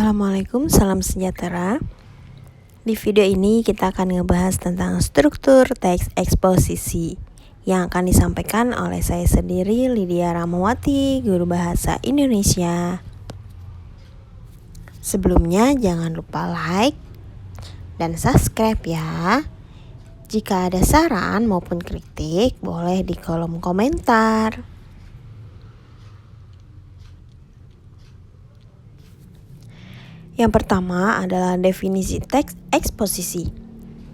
Assalamualaikum, salam sejahtera. Di video ini kita akan ngebahas tentang struktur teks eksposisi yang akan disampaikan oleh saya sendiri, Lydia Ramawati, guru bahasa Indonesia. Sebelumnya jangan lupa like dan subscribe ya. Jika ada saran maupun kritik, boleh di kolom komentar. Yang pertama adalah definisi teks eksposisi.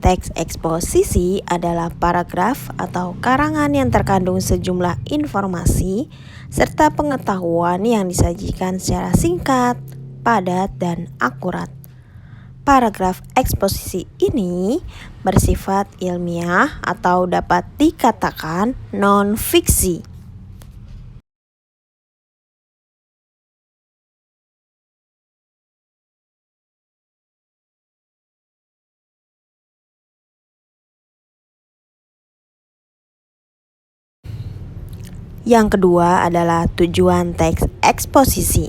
Teks eksposisi adalah paragraf atau karangan yang terkandung sejumlah informasi serta pengetahuan yang disajikan secara singkat, padat, dan akurat. Paragraf eksposisi ini bersifat ilmiah atau dapat dikatakan non-fiksi. Yang kedua adalah tujuan teks eksposisi.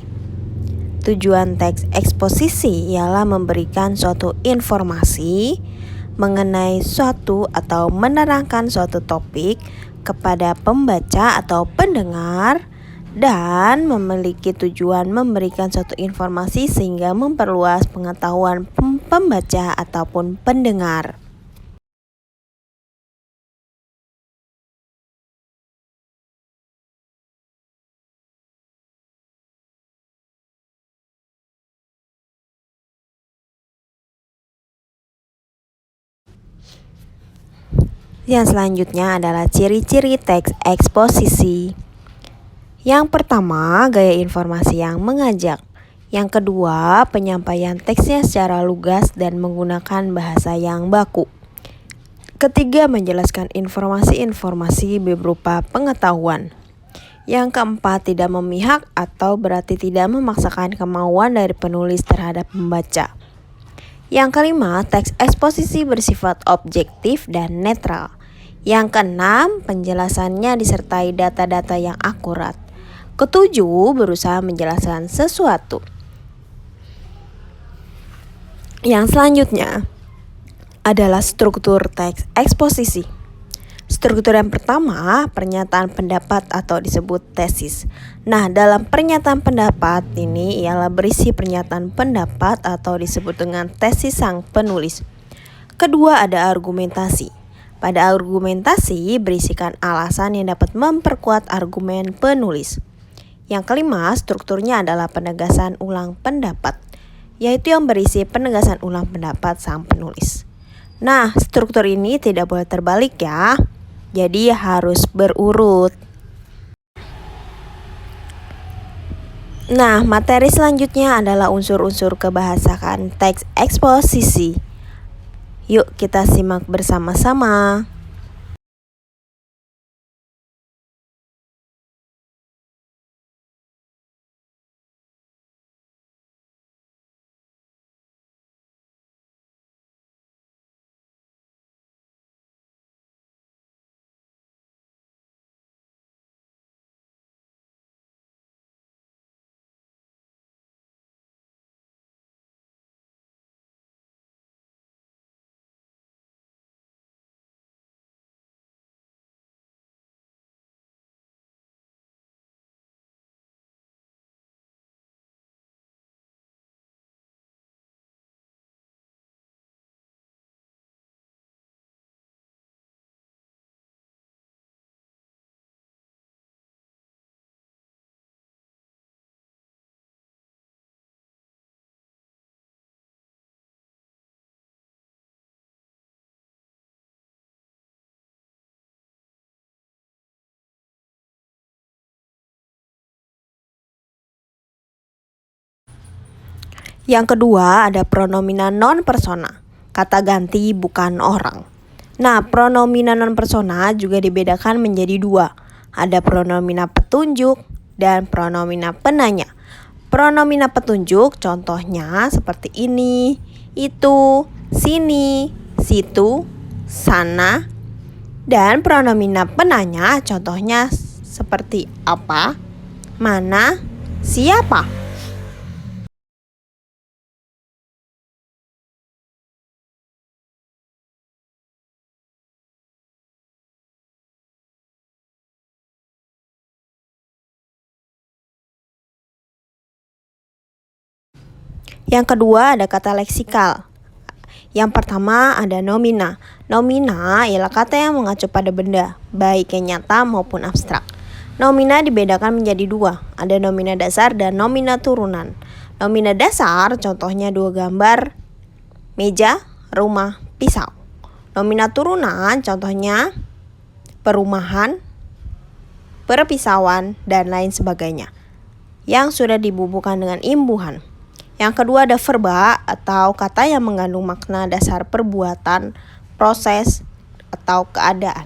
Tujuan teks eksposisi ialah memberikan suatu informasi mengenai suatu atau menerangkan suatu topik kepada pembaca atau pendengar dan memiliki tujuan memberikan suatu informasi sehingga memperluas pengetahuan pembaca ataupun pendengar. Yang selanjutnya adalah ciri-ciri teks eksposisi. Yang pertama, gaya informasi yang mengajak. Yang kedua, penyampaian teksnya secara lugas dan menggunakan bahasa yang baku. Ketiga, menjelaskan informasi-informasi berupa pengetahuan. Yang keempat, tidak memihak atau berarti tidak memaksakan kemauan dari penulis terhadap pembaca. Yang kelima, teks eksposisi bersifat objektif dan netral. Yang keenam, penjelasannya disertai data-data yang akurat. Ketujuh, berusaha menjelaskan sesuatu. Yang selanjutnya adalah struktur teks eksposisi. Struktur yang pertama, pernyataan pendapat atau disebut tesis. Nah, dalam pernyataan pendapat ini ialah berisi pernyataan pendapat atau disebut dengan tesis sang penulis. Kedua, ada argumentasi. Pada argumentasi berisikan alasan yang dapat memperkuat argumen penulis. Yang kelima, strukturnya adalah penegasan ulang pendapat, yaitu yang berisi penegasan ulang pendapat sang penulis. Nah, struktur ini tidak boleh terbalik ya. Jadi harus berurut. Nah, materi selanjutnya adalah unsur-unsur kebahasaan teks eksposisi. Yuk kita simak bersama-sama. Yang kedua ada pronomina non persona, kata ganti bukan orang. Nah, pronomina non persona juga dibedakan menjadi dua. Ada pronomina petunjuk dan pronomina penanya. Pronomina petunjuk contohnya seperti ini, itu, sini, situ, sana. Dan pronomina penanya contohnya seperti apa, mana, siapa. Yang kedua ada kata leksikal. Yang pertama ada nomina. Nomina ialah kata yang mengacu pada benda, baik yang nyata maupun abstrak. Nomina dibedakan menjadi dua, ada nomina dasar dan nomina turunan. Nomina dasar contohnya dua gambar, meja, rumah, pisau. Nomina turunan contohnya perumahan, perpisauan, dan lain sebagainya yang sudah dibubuhkan dengan imbuhan. Yang kedua ada verba atau kata yang mengandung makna dasar perbuatan, proses, atau keadaan.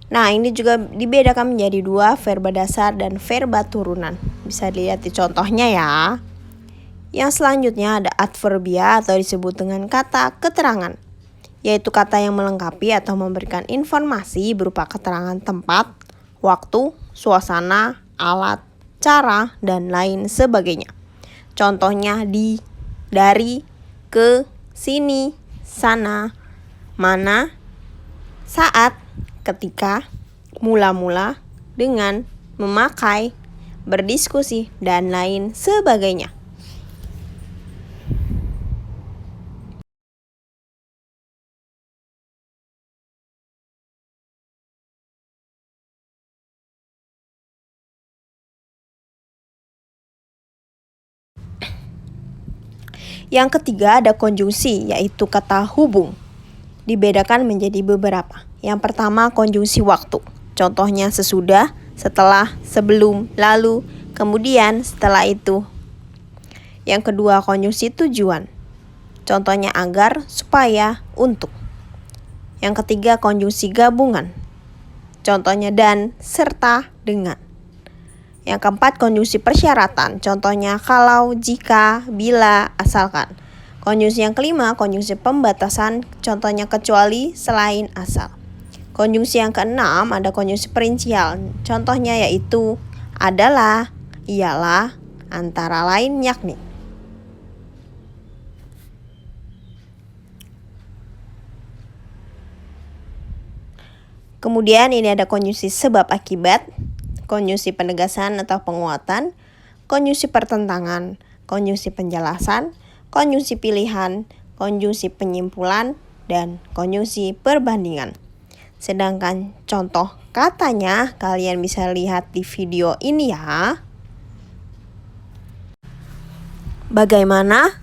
Nah, ini juga dibedakan menjadi dua, verba dasar dan verba turunan. Bisa dilihat di contohnya ya. Yang selanjutnya ada adverbia atau disebut dengan kata keterangan, yaitu kata yang melengkapi atau memberikan informasi berupa keterangan tempat, waktu, suasana, alat, cara, dan lain sebagainya. Contohnya di, dari, ke, sini, sana, mana, saat, ketika, mula-mula, dengan, memakai, berdiskusi, dan lain sebagainya. Yang ketiga ada konjungsi, yaitu kata hubung. Dibedakan menjadi beberapa. Yang pertama konjungsi waktu. Contohnya sesudah, setelah, sebelum, lalu, kemudian, setelah itu. Yang kedua konjungsi tujuan. Contohnya agar, supaya, untuk. Yang ketiga konjungsi gabungan. Contohnya dan, serta, dengan. Yang keempat konjungsi persyaratan. Contohnya kalau, jika, bila, asalkan. Konjungsi yang kelima konjungsi pembatasan. Contohnya kecuali, selain, asal. Konjungsi yang keenam ada konjungsi perincian. Contohnya yaitu adalah, ialah, antara lain, yakni. Kemudian ini ada konjungsi sebab akibat, konjungsi penegasan atau penguatan, konjungsi pertentangan, konjungsi penjelasan, konjungsi pilihan, konjungsi penyimpulan, dan konjungsi perbandingan. Sedangkan contoh katanya kalian bisa lihat di video ini ya. Bagaimana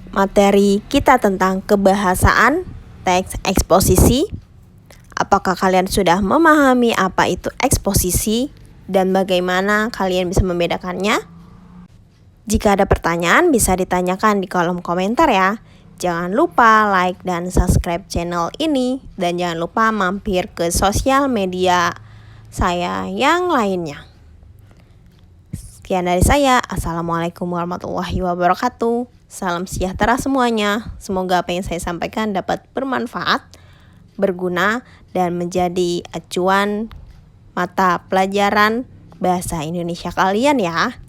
materi kita tentang kebahasaan teks eksposisi? Apakah kalian sudah memahami apa itu eksposisi dan bagaimana kalian bisa membedakannya? Jika ada pertanyaan bisa ditanyakan di kolom komentar ya. Jangan lupa like dan subscribe channel ini dan jangan lupa mampir ke sosial media saya yang lainnya. Sekian dari saya. Assalamualaikum warahmatullahi wabarakatuh. Salam sejahtera semuanya. Semoga apa yang saya sampaikan dapat bermanfaat, berguna, dan menjadi acuan mata pelajaran bahasa Indonesia kalian ya.